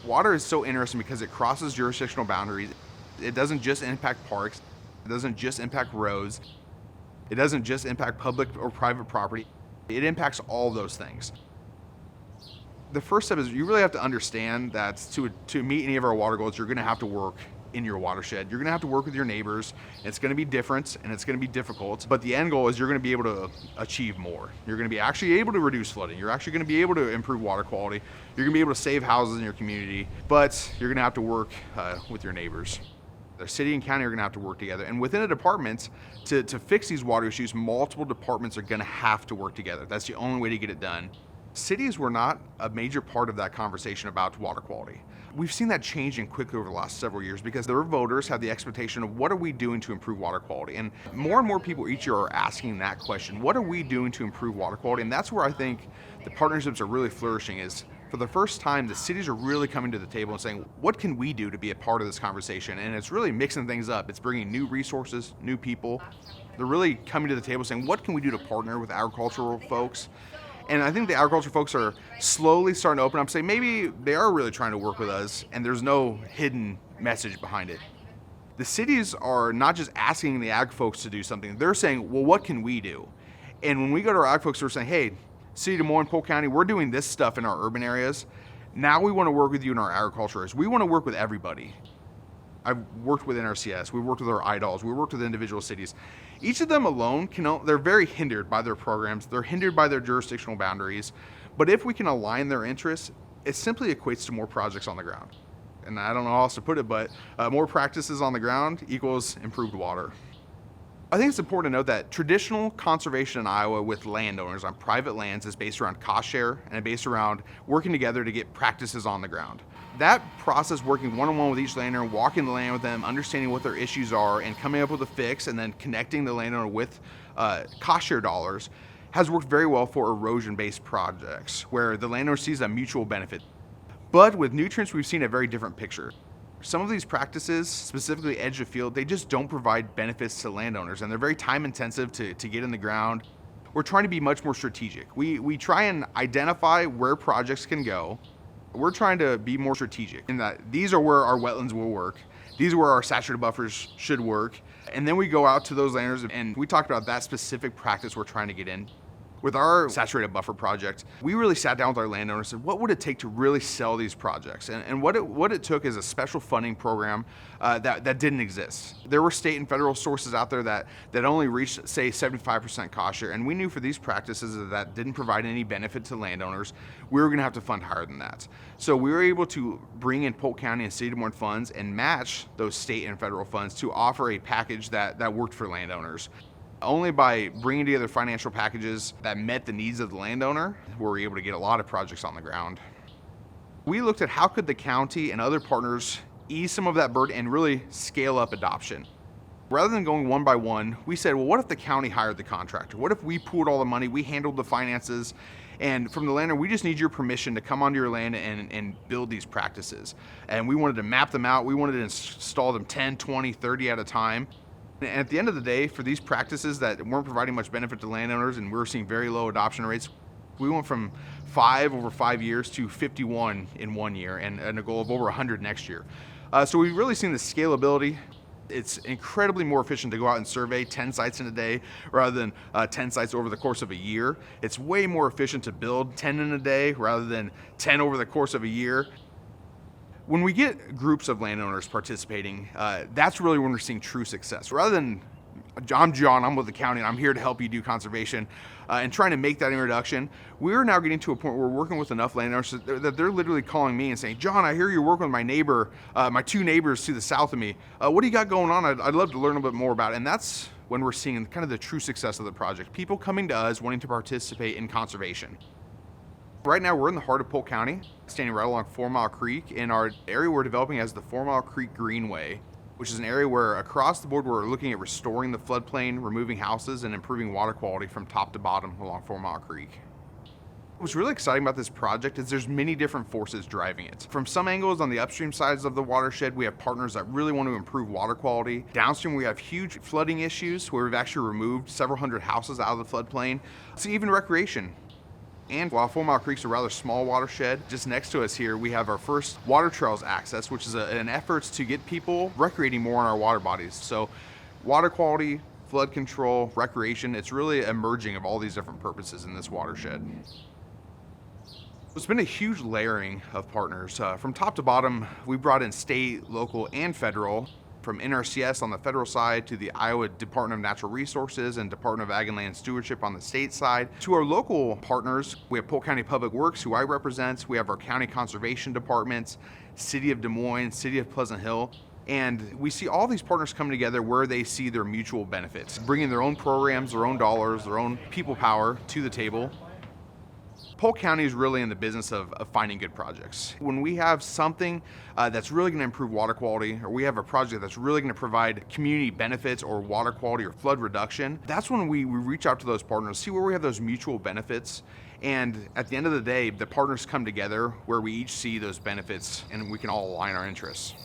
Water is so interesting because it crosses jurisdictional boundaries. It doesn't just impact parks, it doesn't just impact roads, it doesn't just impact public or private property. It impacts all those things. The first step is you really have to understand that to meet any of our water goals, you're going to have to work in your watershed. You're going to have to work with your neighbors. It's going to be different and it's going to be difficult, but the end goal is you're going to be able to achieve more. You're going to be actually able to reduce flooding. You're actually going to be able to improve water quality. You're going to be able to save houses in your community, but you're going to have to work with your neighbors. The city and county are going to have to work together. And within a department, to fix these water issues, multiple departments are going to have to work together. That's the only way to get it done. Cities were not a major part of that conversation about water quality. We've seen that changing quickly over the last several years because their voters have the expectation of what are we doing to improve water quality? And more people each year are asking that question. What are we doing to improve water quality? And that's where I think the partnerships are really flourishing is for the first time, the cities are really coming to the table and saying, what can we do to be a part of this conversation? And it's really mixing things up. It's bringing new resources, new people. They're really coming to the table saying, what can we do to partner with agricultural folks? And I think the agriculture folks are slowly starting to open up, say maybe they are really trying to work with us and there's no hidden message behind it. The cities are not just asking the ag folks to do something, they're saying, well, what can we do? And when we go to our ag folks, we're saying, hey, City of Des Moines, Polk County, we're doing this stuff in our urban areas. Now we want to work with you in our agriculture areas. We want to work with everybody. I've worked with NRCS, we've worked with our IDOLs, we worked with individual cities. Each of them alone, they're very hindered by their programs, they're hindered by their jurisdictional boundaries, but if we can align their interests, it simply equates to more projects on the ground. And I don't know how else to put it, but more practices on the ground equals improved water. I think it's important to note that traditional conservation in Iowa with landowners on private lands is based around cost share and based around working together to get practices on the ground. That process, working one-on-one with each landowner, walking the land with them, understanding what their issues are, and coming up with a fix, and then connecting the landowner with cost share dollars, has worked very well for erosion-based projects, where the landowner sees a mutual benefit. But with nutrients, we've seen a very different picture. Some of these practices, specifically edge of field, they just don't provide benefits to landowners, and they're very time-intensive to get in the ground. We're trying to be much more strategic. We try and identify where projects can go. We're trying to be more strategic in that these are where our wetlands will work. These are where our saturated buffers should work. And then we go out to those landowners and we talked about that specific practice we're trying to get in. With our saturated buffer project, we really sat down with our landowners and said, what would it take to really sell these projects? And what it took is a special funding program that didn't exist. There were state and federal sources out there that only reached, say, 75% cost share. And we knew for these practices that didn't provide any benefit to landowners, we were gonna have to fund higher than that. So we were able to bring in Polk County and City of Des Moines funds and match those state and federal funds to offer a package that worked for landowners. Only by bringing together financial packages that met the needs of the landowner were we able to get a lot of projects on the ground. We looked at how could the county and other partners ease some of that burden and really scale up adoption. Rather than going one by one, we said, well, what if the county hired the contractor? What if we pooled all the money, we handled the finances, and from the landowner, we just need your permission to come onto your land and build these practices. And we wanted to map them out. We wanted to install them 10, 20, 30 at a time. And at the end of the day, for these practices that weren't providing much benefit to landowners and we were seeing very low adoption rates, we went from 5 over 5 years to 51 in 1 year and a goal of over 100 next year. So we've really seen the scalability. It's incredibly more efficient to go out and survey 10 sites in a day rather than 10 sites over the course of a year. It's way more efficient to build 10 in a day rather than 10 over the course of a year. When we get groups of landowners participating, that's really when we're seeing true success. Rather than, I'm John, I'm with the county, and I'm here to help you do conservation, and trying to make that introduction, we're now getting to a point where we're working with enough landowners that they're literally calling me and saying, John, I hear you're working with my neighbor, my 2 neighbors to the south of me. What do you got going on? I'd love to learn a bit more about it. And that's when we're seeing kind of the true success of the project. People coming to us wanting to participate in conservation. Right now, we're in the heart of Polk County, standing right along 4 Mile Creek in our area we're developing as the 4 Mile Creek Greenway, which is an area where across the board we're looking at restoring the floodplain, removing houses, and improving water quality from top to bottom along 4 Mile Creek. What's really exciting about this project is there's many different forces driving it. From some angles on the upstream sides of the watershed, we have partners that really want to improve water quality. Downstream, we have huge flooding issues where we've actually removed several hundred houses out of the floodplain. So even recreation. And while 4 Mile Creek's a rather small watershed, just next to us here, we have our first water trails access, which is an effort to get people recreating more on our water bodies. So water quality, flood control, recreation, it's really a merging of all these different purposes in this watershed. It's been a huge layering of partners. From top to bottom, we brought in state, local, and federal. From NRCS on the federal side to the Iowa Department of Natural Resources and Department of Ag and Land Stewardship on the state side. To our local partners, we have Polk County Public Works, who I represent. We have our county conservation departments, City of Des Moines, City of Pleasant Hill. And we see all these partners come together where they see their mutual benefits, bringing their own programs, their own dollars, their own people power to the table. Polk County is really in the business of finding good projects. When we have something that's really going to improve water quality, or we have a project that's really going to provide community benefits or water quality or flood reduction, that's when we reach out to those partners, see where we have those mutual benefits. And at the end of the day, the partners come together where we each see those benefits and we can all align our interests.